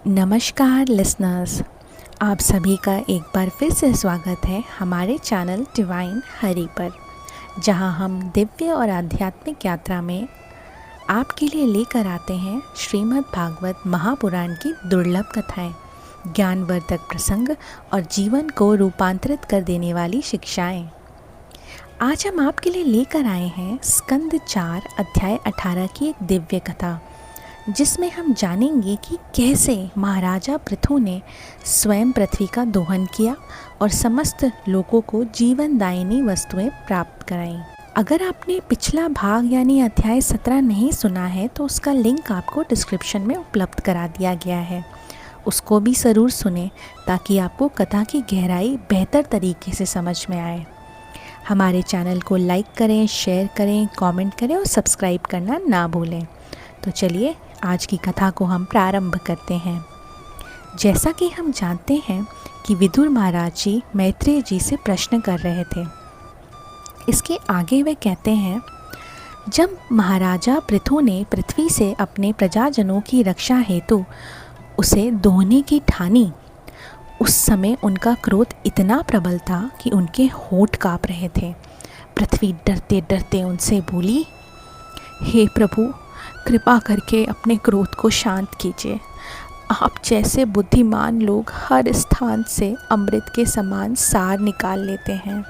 नमस्कार लिसनर्स, आप सभी का एक बार फिर से स्वागत है हमारे चैनल डिवाइन हरि पर, जहां हम दिव्य और आध्यात्मिक यात्रा में आपके लिए लेकर आते हैं श्रीमद् भागवत महापुराण की दुर्लभ कथाएं, ज्ञानवर्धक प्रसंग और जीवन को रूपांतरित कर देने वाली शिक्षाएं। आज हम आपके लिए लेकर आए हैं स्कंद 4 अध्याय 18 की एक दिव्य कथा, जिसमें हम जानेंगे कि कैसे महाराजा पृथु ने स्वयं पृथ्वी का दोहन किया और समस्त लोगों को जीवनदायिनी वस्तुएं प्राप्त कराईं। अगर आपने पिछला भाग यानी अध्याय 17 नहीं सुना है तो उसका लिंक आपको डिस्क्रिप्शन में उपलब्ध करा दिया गया है। उसको भी ज़रूर सुने ताकि आपको कथा की गहराई बेहतर तरीके से समझ में आए। हमारे चैनल को लाइक करें, शेयर करें, कमेंट करें और सब्सक्राइब करना ना भूलें। तो चलिए आज की कथा को हम प्रारंभ करते हैं। जैसा कि हम जानते हैं कि विदुर महाराज जी मैत्रेय जी से प्रश्न कर रहे थे। इसके आगे वे कहते हैं, जब महाराजा पृथु ने पृथ्वी से अपने प्रजाजनों की रक्षा हेतु उसे दोहने की ठानी, उस समय उनका क्रोध इतना प्रबल था कि उनके होंठ काँप रहे थे। पृथ्वी डरते डरते उनसे बोली, हे प्रभु, कृपा करके अपने क्रोध को शांत कीजिए। आप जैसे बुद्धिमान लोग हर स्थान से अमृत के समान सार निकाल लेते हैं।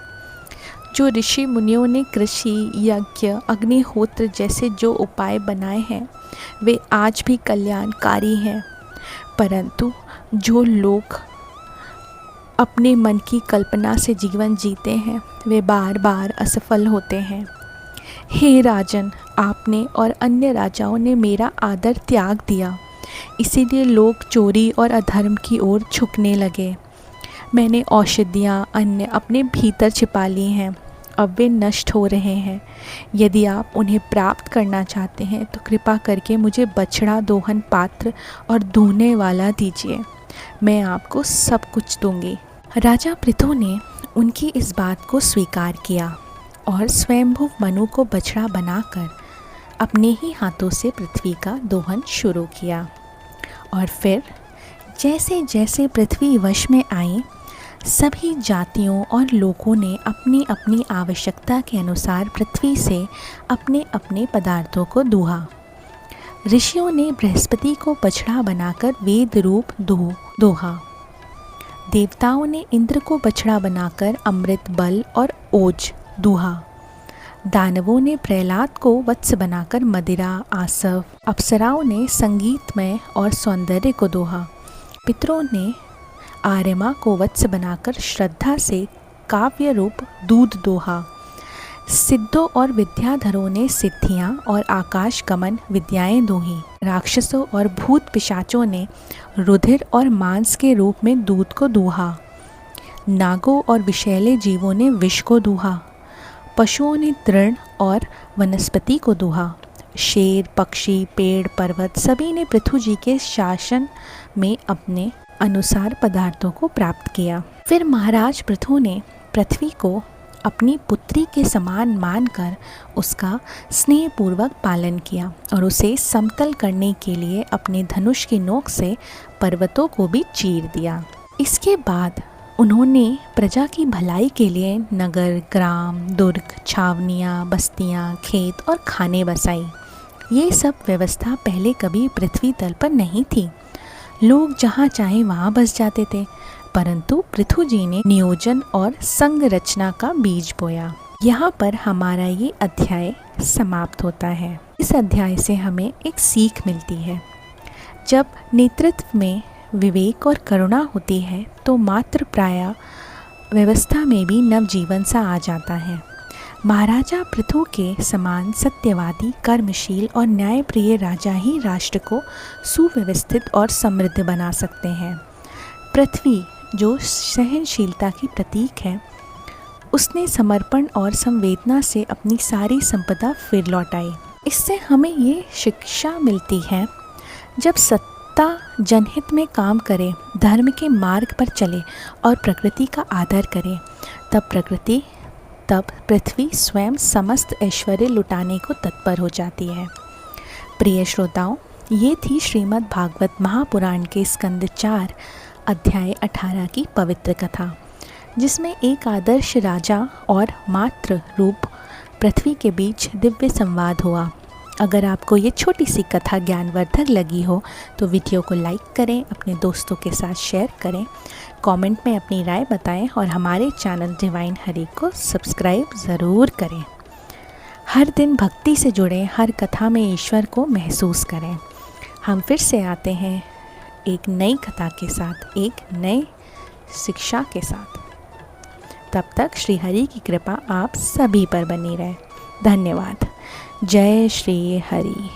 जो ऋषि मुनियों ने कृषि, यज्ञ, अग्निहोत्र जैसे जो उपाय बनाए हैं वे आज भी कल्याणकारी हैं, परंतु जो लोग अपने मन की कल्पना से जीवन जीते हैं वे बार बार असफल होते हैं। हे राजन, आपने और अन्य राजाओं ने मेरा आदर त्याग दिया, इसीलिए लोग चोरी और अधर्म की ओर झुकने लगे। मैंने औषधियाँ, अन्न अपने भीतर छिपा ली हैं, अब वे नष्ट हो रहे हैं। यदि आप उन्हें प्राप्त करना चाहते हैं तो कृपा करके मुझे बछड़ा, दोहन पात्र और धोने वाला दीजिए, मैं आपको सब कुछ दूंगी। राजा पृथु ने उनकी इस बात को स्वीकार किया और स्वयंभू मनु को बछड़ा बनाकर अपने ही हाथों से पृथ्वी का दोहन शुरू किया। और फिर जैसे जैसे पृथ्वी वश में आई, सभी जातियों और लोगों ने अपनी अपनी आवश्यकता के अनुसार पृथ्वी से अपने अपने पदार्थों को दूहा। ऋषियों ने बृहस्पति को बछड़ा बनाकर वेद रूप दोहा। देवताओं ने इंद्र को बछड़ा बनाकर अमृत, बल और ओज दूहा। दानवों ने प्रहलाद को वत्स बनाकर मदिरा, आसव, अप्सराओं ने संगीतमय और सौंदर्य को दोहा। पितरों ने आर्यमा को वत्स बनाकर श्रद्धा से काव्य रूप दूध दोहा। सिद्धों और विद्याधरों ने सिद्धियाँ और आकाश गमन विद्याएं दोही। राक्षसों और भूत पिशाचों ने रुधिर और मांस के रूप में दूध को दूहा। नागों और विषैले जीवों ने विष को दूहा। पशुओं ने तृण और वनस्पति को दूहा। शेर, पक्षी, पेड़, पर्वत सभी ने पृथु जी के शासन में अपने अनुसार पदार्थों को प्राप्त किया। फिर महाराज पृथु ने पृथ्वी को अपनी पुत्री के समान मानकर उसका स्नेहपूर्वक पालन किया और उसे समतल करने के लिए अपने धनुष की नोक से पर्वतों को भी चीर दिया। इसके बाद उन्होंने प्रजा की भलाई के लिए नगर, ग्राम, दुर्ग, छावनियाँ, बस्तियाँ, खेत और खाने बसाई। ये सब व्यवस्था पहले कभी पृथ्वी तल पर नहीं थी। लोग जहाँ चाहे वहाँ बस जाते थे, परंतु पृथु जी ने नियोजन और संघ रचना का बीज बोया। यहाँ पर हमारा ये अध्याय समाप्त होता है। इस अध्याय से हमें एक सीख मिलती है। जब नेतृत्व में विवेक और करुणा होती है तो मात्र प्राय व्यवस्था में भी नवजीवन सा आ जाता है। महाराजा पृथु के समान सत्यवादी, कर्मशील और न्यायप्रिय राजा ही राष्ट्र को सुव्यवस्थित और समृद्ध बना सकते हैं। पृथ्वी जो सहनशीलता की प्रतीक है, उसने समर्पण और संवेदना से अपनी सारी संपदा फिर लौटाई। इससे हमें ये शिक्षा मिलती है, जब सत्ता जनहित में काम करे, धर्म के मार्ग पर चले और प्रकृति का आदर करे, तब पृथ्वी स्वयं समस्त ऐश्वर्य लुटाने को तत्पर हो जाती है। प्रिय श्रोताओं, ये थी श्रीमद् भागवत महापुराण के स्कंद 4 अध्याय 18 की पवित्र कथा, जिसमें एक आदर्श राजा और मातृ रूप पृथ्वी के बीच दिव्य संवाद हुआ। अगर आपको ये छोटी सी कथा ज्ञानवर्धक लगी हो तो वीडियो को लाइक करें, अपने दोस्तों के साथ शेयर करें, कमेंट में अपनी राय बताएं और हमारे चैनल डिवाइन हरि को सब्सक्राइब ज़रूर करें। हर दिन भक्ति से जुड़ें, हर कथा में ईश्वर को महसूस करें। हम फिर से आते हैं एक नई कथा के साथ, एक नए शिक्षा के साथ। तब तक श्री हरि की कृपा आप सभी पर बनी रहे। धन्यवाद। जय श्री हरि।